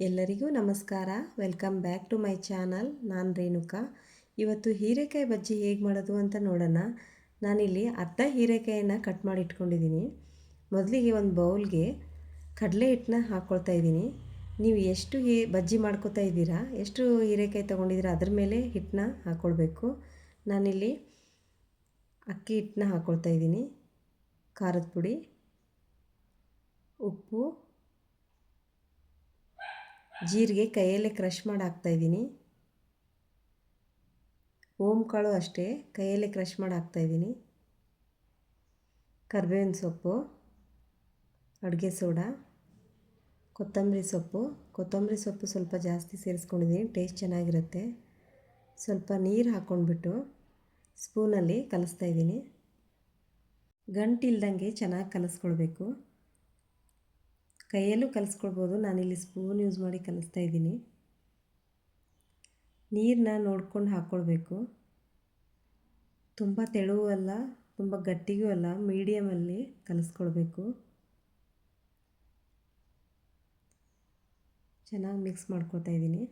ಎಲ್ಲರಿಗೂ ನಮಸ್ಕಾರ. Welcome back to my channel. ನಾನು ರೇಣುಕಾ. ಇವತ್ತು ಹೀರೆಕಾಯಿ ಬಜ್ಜಿ ಹೇಗೆ ಮಾಡೋದು ಅಂತ ನೋಡೋಣ. ನಾನಿಲ್ಲಿ ಅರ್ಧ ಹೀರೆಕಾಯಿಯನ್ನು ಕಟ್ ಮಾಡಿ ಇಟ್ಕೊಂಡಿದ್ದೀನಿ. ಮೊದಲಿಗೆ ಒಂದು ಬೌಲ್ಗೆ ಕಡಲೆ ಹಿಟ್ಟನ್ನ ಹಾಕ್ಕೊಳ್ತಾ ಇದ್ದೀನಿ. ನೀವು ಎಷ್ಟು ಬಜ್ಜಿ ಮಾಡ್ಕೊತಾ ಇದ್ದೀರಾ, ಎಷ್ಟು ಹೀರೆಕಾಯಿ ತೊಗೊಂಡಿದ್ದೀರಾ ಅದ್ರ ಮೇಲೆ ಹಿಟ್ಟನ್ನ ಹಾಕ್ಕೊಳ್ಬೇಕು. ನಾನಿಲ್ಲಿ ಅಕ್ಕಿ ಹಿಟ್ಟನ್ನ ಹಾಕ್ಕೊಳ್ತಾ ಇದ್ದೀನಿ, ಖಾರದ ಪುಡಿ, ಉಪ್ಪು, ಜೀರಿಗೆ ಕೈಯಲ್ಲೇ ಕ್ರಷ್ ಮಾಡಿ ಹಾಕ್ತಾಯಿದ್ದೀನಿ. ಓಂಕಾಳು ಅಷ್ಟೇ ಕೈಯಲ್ಲೇ ಕ್ರಷ್ ಮಾಡಿ ಹಾಕ್ತಾಯಿದ್ದೀನಿ. ಕರಿಬೇವಿನ ಸೊಪ್ಪು, ಅಡುಗೆ ಸೋಡಾ, ಕೊತ್ತಂಬರಿ ಸೊಪ್ಪು ಸ್ವಲ್ಪ ಜಾಸ್ತಿ ಸೇರಿಸ್ಕೊಂಡಿದ್ದೀನಿ, ಟೇಸ್ಟ್ ಚೆನ್ನಾಗಿರುತ್ತೆ. ಸ್ವಲ್ಪ ನೀರು ಹಾಕ್ಕೊಂಡ್ಬಿಟ್ಟು ಸ್ಪೂನಲ್ಲಿ ಕಲಿಸ್ತಾಯಿದ್ದೀನಿ. ಗಂಟಿಲ್ದಂಗೆ ಚೆನ್ನಾಗಿ ಕಲಿಸ್ಕೊಳ್ಬೇಕು. ಕೈಯಲ್ಲೂ ಕಲಿಸ್ಕೊಳ್ಬೋದು, ನಾನಿಲ್ಲಿ ಸ್ಪೂನ್ ಯೂಸ್ ಮಾಡಿ ಕಲಿಸ್ತಾ ಇದ್ದೀನಿ. ನೀರನ್ನ ನೋಡ್ಕೊಂಡು ಹಾಕ್ಕೊಳ್ಬೇಕು. ತುಂಬ ತೆಳುವೂ ಅಲ್ಲ, ತುಂಬ ಗಟ್ಟಿಗೂ ಅಲ್ಲ, ಮೀಡಿಯಮಲ್ಲಿ ಕಲಿಸ್ಕೊಳ್ಬೇಕು. ಚೆನ್ನಾಗಿ ಮಿಕ್ಸ್ ಮಾಡ್ಕೊಳ್ತಾ ಇದ್ದೀನಿ.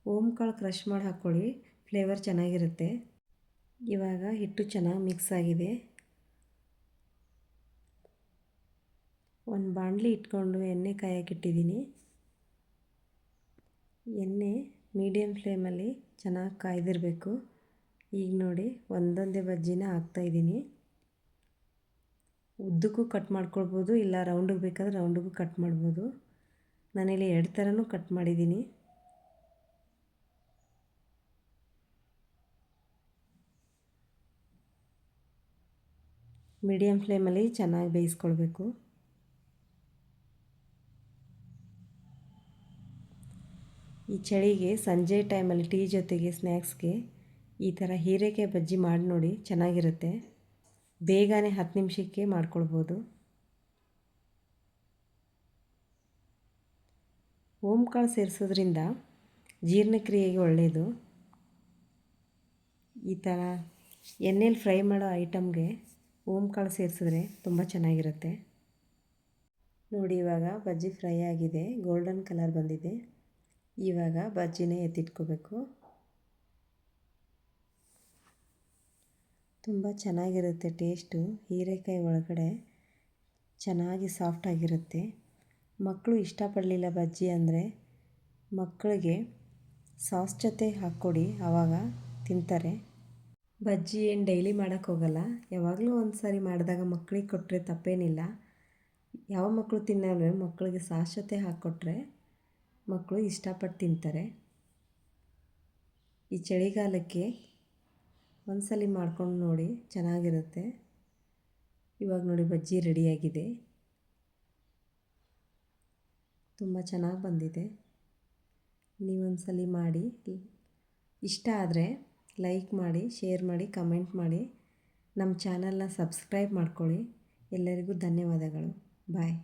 ಓಂಕಾಳು ಕ್ರಷ್ ಮಾಡಿ ಹಾಕ್ಕೊಳ್ಳಿ, ಫ್ಲೇವರ್ ಚೆನ್ನಾಗಿರುತ್ತೆ. ಇವಾಗ ಹಿಟ್ಟು ಚೆನ್ನಾಗಿ ಮಿಕ್ಸ್ ಆಗಿದೆ. ಒಂದು ಬಾಣಲಿ ಇಟ್ಕೊಂಡು ಎಣ್ಣೆ ಕಾಯಕ್ಕಿಟ್ಟಿದ್ದೀನಿ. ಎಣ್ಣೆ ಮೀಡಿಯಮ್ ಫ್ಲೇಮಲ್ಲಿ ಚೆನ್ನಾಗಿ ಕಾಯ್ದಿರಬೇಕು. ಈಗ ನೋಡಿ ಒಂದೊಂದೇ ಬಜ್ಜಿನ ಹಾಕ್ತಾಯಿದ್ದೀನಿ. ಉದ್ದಕ್ಕೂ ಕಟ್ ಮಾಡ್ಕೊಳ್ಬೋದು, ಇಲ್ಲ ರೌಂಡಿಗೆ ಬೇಕಾದರೆ ರೌಂಡಿಗೂ ಕಟ್ ಮಾಡ್ಬೋದು. ನಾನಿಲ್ಲಿ 2 ಥರನೂ ಕಟ್ ಮಾಡಿದ್ದೀನಿ. ಮೀಡಿಯಮ್ ಫ್ಲೇಮಲ್ಲಿ ಚೆನ್ನಾಗಿ ಬೇಯಿಸ್ಕೊಳ್ಬೇಕು. ಈ ಚಳಿಗೆ ಸಂಜೆ ಟೈಮಲ್ಲಿ ಟೀ ಜೊತೆಗೆ ಸ್ನ್ಯಾಕ್ಸ್ಗೆ ಈ ಥರ ಹೀರೆಕಾಯಿ ಬಜ್ಜಿ ಮಾಡಿ ನೋಡಿ, ಚೆನ್ನಾಗಿರುತ್ತೆ. ಬೇಗನೆ 10 ನಿಮಿಷಕ್ಕೆ ಮಾಡ್ಕೊಳ್ಬೋದು. ಓಂಕಾಳು ಸೇರಿಸೋದ್ರಿಂದ ಜೀರ್ಣಕ್ರಿಯೆಗೆ ಒಳ್ಳೆಯದು. ಈ ಥರ ಎಣ್ಣೆಲಿ ಫ್ರೈ ಮಾಡೋ ಐಟಮ್ಗೆ ಓಂಕಾಳು ಸೇರಿಸಿದ್ರೆ ತುಂಬ ಚೆನ್ನಾಗಿರುತ್ತೆ. ನೋಡಿ ಇವಾಗ ಬಜ್ಜಿ ಫ್ರೈ ಆಗಿದೆ, ಗೋಲ್ಡನ್ ಕಲರ್ ಬಂದಿದೆ. ಇವಾಗ ಬಜ್ಜಿನೇ ಎತ್ತಿಟ್ಕೋಬೇಕು. ತುಂಬ ಚೆನ್ನಾಗಿರುತ್ತೆ ಟೇಸ್ಟು. ಹೀರೆಕಾಯಿ ಒಳಗಡೆ ಚೆನ್ನಾಗಿ ಸಾಫ್ಟಾಗಿರುತ್ತೆ. ಮಕ್ಕಳು ಇಷ್ಟಪಡಲಿಲ್ಲ ಬಜ್ಜಿ ಅಂದರೆ ಮಕ್ಕಳಿಗೆ ಸಾಸ್ ಜೊತೆ ಹಾಕ್ಕೊಡಿ, ಆವಾಗ ತಿಂತಾರೆ. ಬಜ್ಜಿ ಏನು ಡೈಲಿ ಮಾಡೋಕ್ಕೋಗಲ್ಲ, ಯಾವಾಗಲೂ ಒಂದು ಸಾರಿ ಮಾಡಿದಾಗ ಮಕ್ಕಳಿಗೆ ಕೊಟ್ಟರೆ ತಪ್ಪೇನಿಲ್ಲ. ಯಾವ ಮಕ್ಕಳು ತಿನ್ನಲ್ವೇ, ಮಕ್ಕಳಿಗೆ ಸಾಸ್ ಜೊತೆ ಹಾಕ್ಕೊಟ್ರೆ ಮಕ್ಕಳು ಇಷ್ಟಪಟ್ಟು ತಿಂತಾರೆ. ಈ ಚಳಿಗಾಲಕ್ಕೆ ಒಂದ್ಸಲಿ ಮಾಡ್ಕೊಂಡು ನೋಡಿ, ಚೆನ್ನಾಗಿರುತ್ತೆ. ಇವಾಗ ನೋಡಿ ಬಜ್ಜಿ ರೆಡಿಯಾಗಿದೆ, ತುಂಬ ಚೆನ್ನಾಗಿ ಬಂದಿದೆ. ನೀವೊಂದ್ಸಲಿ ಮಾಡಿ, ಇಷ್ಟ ಆದರೆ ಲೈಕ್ ಮಾಡಿ, ಶೇರ್ ಮಾಡಿ, ಕಮೆಂಟ್ ಮಾಡಿ, ನಮ್ಮ ಚಾನಲ್ನ ಸಬ್ಸ್ಕ್ರೈಬ್ ಮಾಡ್ಕೊಳ್ಳಿ. ಎಲ್ಲರಿಗೂ ಧನ್ಯವಾದಗಳು. ಬಾಯ್.